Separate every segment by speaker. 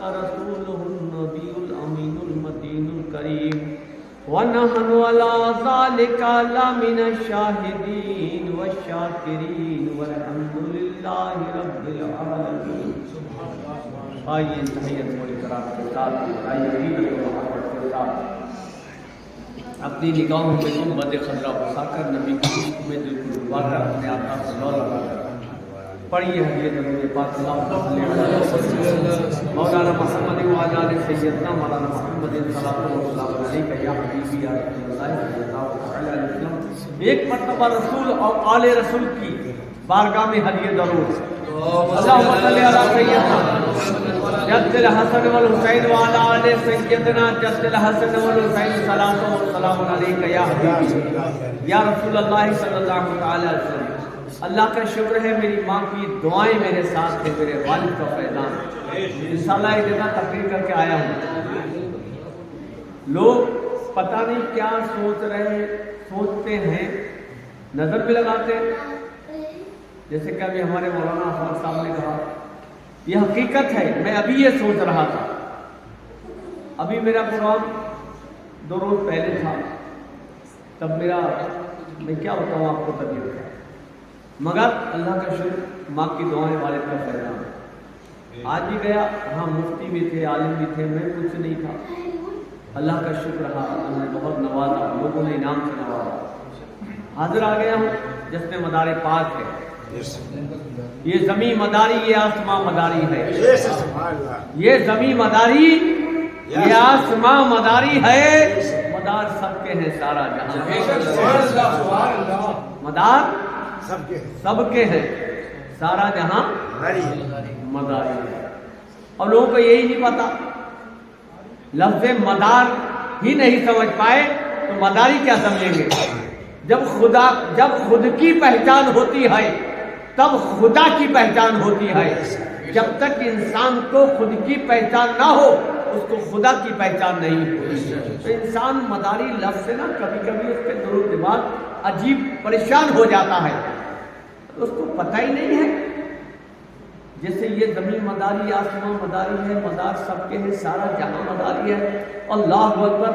Speaker 1: رسوله النبي الأمين المدين الكريم ونحن على ذلك لمن الشاهدين والشاكرين والحمد لله رب العالمين. آئیے تحیت و اکرام کے ساتھ اپنی نگاہوں میں گنبد خضرا بسا کر نبی کی عشق میں دل کو ڈبا کر اپنے آقا سے لو لگا کر پڑھیے حدیث نبی پاک صلی اللہ علیہ وسلم. مولانا محمد وعلی آل سیدنا مولانا محمد صلی اللہ علیہ وسلم یا حبیبی یا رسول اللہ صلی اللہ علیہ وسلم. ایک مرتبہ رسول اور آل رسول کی بارگاہ میں حدیث درود اللہم صلی علی سیدنا جد الحسن والحسین وعلی آل سیدنا جد الحسن والحسین صلاۃ و سلام علیک یا حبیبی یا رسول اللہ صلی اللہ علیہ وسلم. اللہ کا شکر ہے میری ماں کی دعائیں میرے ساتھ ہیں، میرے والد کا فیضان. انشاءاللہ ایک جگہ تقریر کر کے آیا ہوں. لوگ پتہ نہیں کیا سوچتے ہیں، نظر بھی لگاتے ہیں. جیسے کہ ابھی ہمارے مولانا حسن صاحب نے کہا یہ حقیقت ہے. میں ابھی یہ سوچ رہا تھا، ابھی میرا پروگرام 2 روز پہلے تھا، تب میں کیا بتاؤں آپ کو طبیعت ہے، مگر اللہ کا شکر ماں کی دعائیں والد کا فیضان. آج ہی گیا، وہاں مفتی بھی تھے، عالم بھی تھے، میں کچھ نہیں تھا. اللہ کا شکر رہا، اللہ نے بہت نوازا، لوگوں نے انعام سے نوازا. حاضر آ گیا ہوں جس میں مدار پاک ہے. یہ زمین مداری، یہ آسمان مداری ہے. یہ زمین مداری، یہ آسمان مداری ہے. مدار سب کے ہیں سارا جہاں، مدار سب کے ہیں سارا جہاں مداری ہے. اور لوگوں کو یہی نہیں پتا، لفظ مدار ہی نہیں سمجھ پائے تو مداری کیا سمجھیں گے. جب خود کی پہچان ہوتی ہے تب خدا کی پہچان ہوتی ہے. جب تک انسان کو خود کی پہچان نہ ہو اس کو خدا کی پہچان نہیں ہوتی. تو انسان مداری لفظ سے نا کبھی کبھی اس کے دل و دماغ عجیب پریشان ہو جاتا ہے، اس کو پتہ ہی نہیں ہے. جیسے یہ زمین مداری، آسمان مداری ہے، مدار سب کے ہیں سارا جہاں مداری ہے. اللہ اکبر.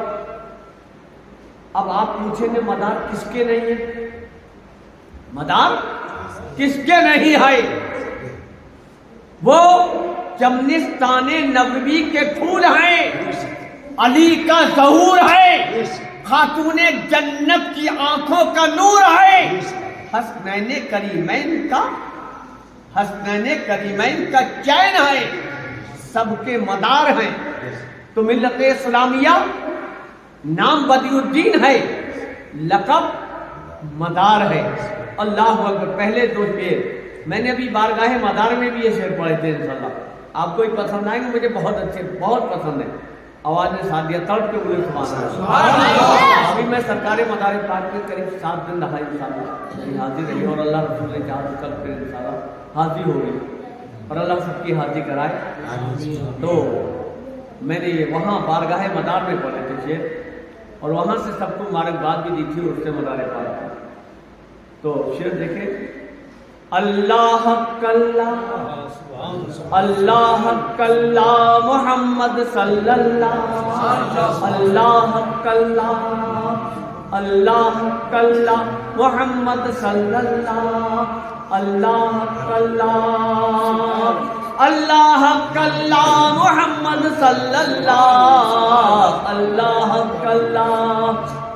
Speaker 1: اب آپ پوچھیں گے مدار کس کے نہیں ہے؟ مدار کس کے نہیں ہے؟ وہ چمنستان نبوی کے پھول ہیں، علی کا ظہور ہے، خاتون جنت کی آنکھوں کا نور ہے، حسنین کریمین کا چین ہے، سب کے مدار ہیں. تو ملت اسلامیہ نام بدی الدین ہے، لقب مدار ہے. اللہ اکبر. پہلے 2 شعر میں نے ابھی بارگاہ مدار میں بھی یہ شعر پڑھے تھے. انشاءاللہ آپ کو ہی پسند آئیں گے، مجھے بہت اچھے، بہت پسند ہے. آواز نے ساتھ دیا، تڑپ کے بولے سبحان اللہ. ابھی میں سرکار مدار پاک کے قریب 7 دن رہا انشاءاللہ، حاضر رہی اور اللہ رسول نے چاہا کل پھر انشاءاللہ حاضر ہوگی اور اللہ سب کی حاضری کرائے. تو میں نے وہاں بارگاہ مدار میں پڑھے تھے شعر اور وہاں سے سب کو مبارکباد بھی دی تھی اور اس سے مدار پاک. تو شعر دیکھیں. اللہ کلا محمد صلی اللہ، اللہ کلا محمد صلی اللہ، اللہ کلا محمد صلی اللہ،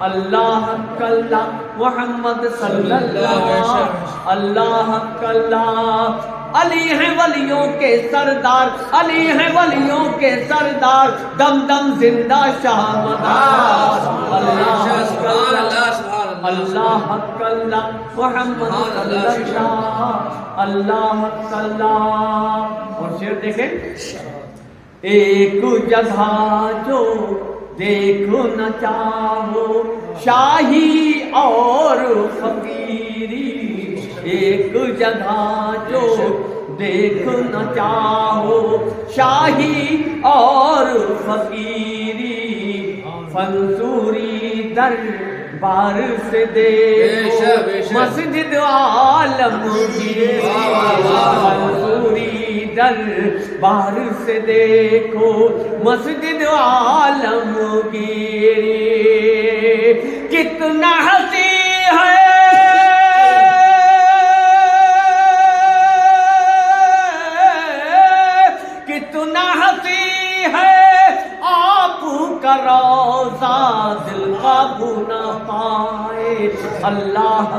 Speaker 1: اللہ کلا محمد صلی اللہ، اللہ کلا. علی ہیں ولیوں کے سردار، علی ہیں ولیوں کے سردار، دم دم زندہ شاہ مدار. اللہ کلا محمد صلی اللہ، اللہ کلا. اور شعر دیکھیں. ایک جگہ جو دیکھو نہ چاہو شاہی اور فقیری، ایک جگہ جو دیکھو نہ چاہو شاہی اور فقیری، فنصوری دربار سے دیکھو مسجد عالم کی، منصوری در باہر سے دیکھو مسجد عالمگیر کتنا ہنسی ہے کتنا ہنسی ہے آپ کا روضہ دل قابو نہ پائے اللہ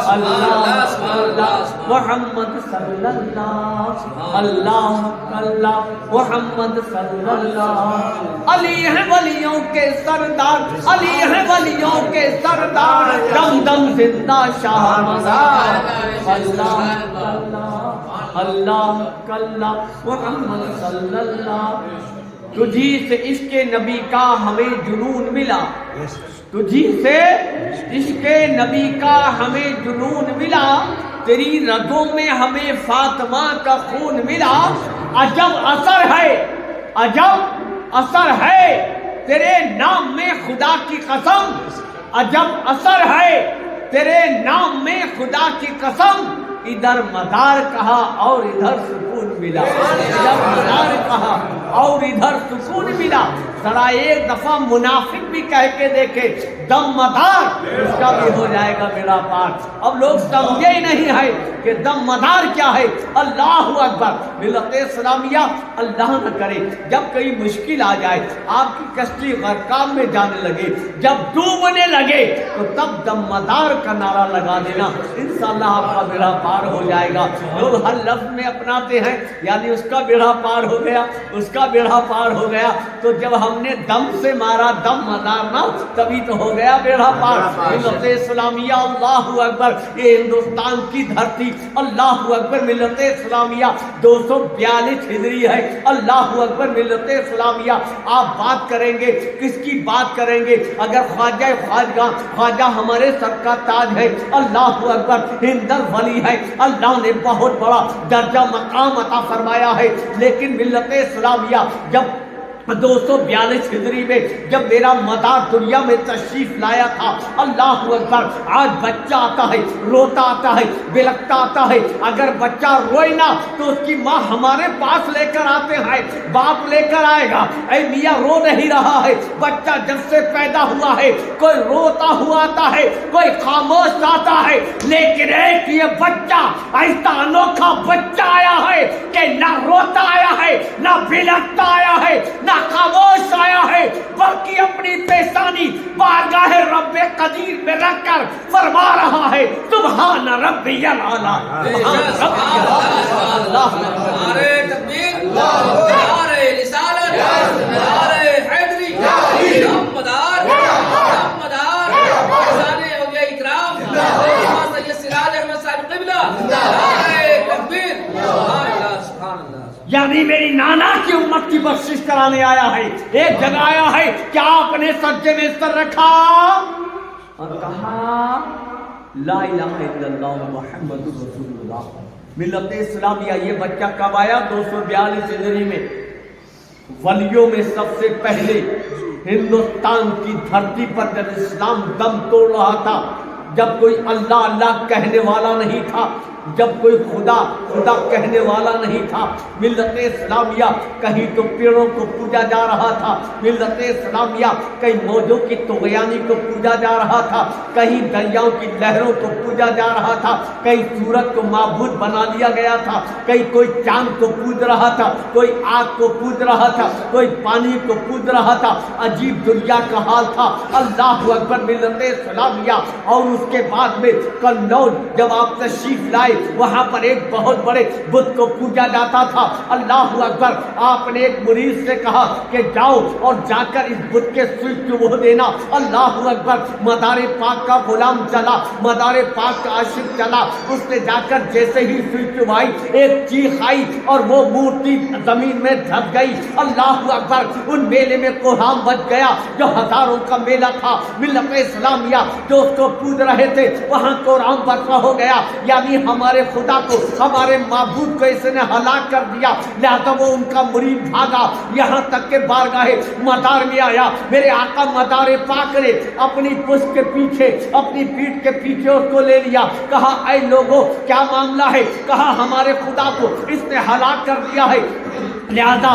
Speaker 1: اللہ اللہ محمد صلی اللہ اللہ اللہ محمد صلی اللہ علی ہے ولیوں کے سردار علی ہے ولیوں کے سردار دم دم زندہ شاہ مزار اللہ اللہ اللہ اللہ محمد صلی اللہ تجھی سے عشق نبی کا ہمیں جنون ملا تجھی سے عشق نبی کا ہمیں جنون ملا تیری رگوں میں ہمیں فاطمہ کا خون ملا عجب اثر ہے عجب اثر ہے تیرے نام میں خدا کی قسم عجب اثر ہے تیرے نام میں خدا کی قسم ادھر مدار کہا اور ادھر سکون ملا ادھر مدار کہا اور ادھر سکون ملا ذرا ایک دفعہ منافق بھی کہہ کے دیکھے دم مدار اس کا بھی ہو جائے گا میرا پار اب لوگ سمجھے ہی نہیں ہے کہ دم مدار کیا ہے اللہ اکبر ملت اسلامیہ اللہ نہ کرے جب کوئی مشکل آ جائے آپ کی کشتی غرقاب میں جانے لگے جب ڈوبنے لگے تو تب دم مدار کا نعرہ لگا دینا انشاءاللہ آپ کا بیڑا پار ہو جائے گا لوگ ہر لفظ میں اپناتے ہیں یعنی اس کا بیڑا پار ہو گیا اس کا بیڑا پار ہو گیا تو جب ہم نے دم سے مارا دم مدارنا تبھی تو ہو گیا بیڑا پار ملت اسلامیہ اللہ اکبر یہ ہندوستان کی دھرتی اللہ اکبر ملت اسلامیہ 242 ہجری ہے اللہ اکبر ملت اسلامیہ آپ بات کریں گے کس کی بات کریں گے اگر خواجہ ہمارے سر کا تاج ہے اللہ اکبر ہندر ولی ہے اللہ نے بہت بڑا درجہ مقام عطا فرمایا ہے لیکن ملت اسلامیہ جب 242 ہجری میں جب میرا مدار دنیا میں تشریف لایا تھا اللہ اکبر آج بچہ آتا ہے روتا آتا ہے بلکتا آتا ہے اگر بچہ روئے نا تو اس کی ماں ہمارے پاس لے کر آتے ہیں باپ لے کر آئے گا اے میاں رو نہیں رہا ہے بچہ جب سے پیدا ہوا ہے کوئی روتا ہوا آتا ہے کوئی خاموش آتا ہے لیکن ایک یہ بچہ ایسا انوکھا بچہ آیا ہے کہ نہ روتا آیا ہے نہ بلکتا آیا ہے نہ خاموش آیا ہے بلکہ اپنی پیشانی بارگاہ رب قدیر میں رکھ کر فرما رہا ہے سبحان ربی الاعلی
Speaker 2: نعرہ تکبیر نعرہ رسالت نعرہ حیدری مدار احسان اولیاء اکرام سید سراج احمد صاحب قبلہ نعرہ تکبیر سبحان اللہ
Speaker 1: یعنی میری نانا کی امت کی بخشش کرانے آیا ہے ایک جگہ آیا ہے کہ آپ نے سجدے میں سر رکھا اور کہا لا الہ الا اللہ محمد رسول اللہ ملت اسلامیہ یہ بچہ کب آیا 242 ہجری میں ولیوں میں سب سے پہلے ہندوستان کی دھرتی پر جب اسلام دم توڑ رہا تھا جب کوئی اللہ اللہ کہنے والا نہیں تھا جب کوئی خدا خدا کہنے والا نہیں تھا ملت اسلامیہ کہیں تو پیڑوں کو پوجا جا رہا تھا ملت اسلامیہ کہیں موجوں کی طغیانی کو پوجا جا رہا تھا کہیں دریاؤں کی لہروں کو پوجا جا رہا تھا کہیں سورج کو معبود بنا لیا گیا تھا کہیں کوئی چاند کو پوج رہا تھا کوئی آگ کو پوج رہا تھا کوئی پانی کو پوج رہا تھا عجیب دنیا کا حال تھا اللہ اکبر ملت اسلامیہ اور اس کے بعد میں قنوج جب آپ تشریف لائے وہاں پر ایک بہت بڑے بت کو پوجا جاتا تھا اللہ اکبر آپ نے ایک مرید سے کہا کہ جاؤ اور جا کر اس بت کے سوئی چبو دینا اللہ اکبر مدار پاک کا غلام چلا مدار پاک کا عاشق چلا اس نے جا کر جیسے ہی سوئی چبائی ایک چیخ آئی اور وہ مورتی زمین میں دھس گئی اللہ اکبر ان میلے میں کوہام بچ گیا جو ہزاروں کا میلہ تھا ملت اسلامیہ جو اس کو پوج رہے تھے وہاں کوہام برپا ہو گیا یعنی ہم ہمارے خدا کو ہمارے معبود کو اس نے ہلاک کر دیا، لہذا وہ ان کا مرید بھاگا یہاں تک کہ بارگاہ مدار میں آیا۔ میرے آقا مدار پاک نے اپنی پشت کے پیچھے اپنی پیٹھ کے پیچھے اس کو لے لیا، کہا اے لوگوں کیا معاملہ ہے؟ کہا ہمارے خدا کو اس نے ہلاک کر دیا ہے، لہذا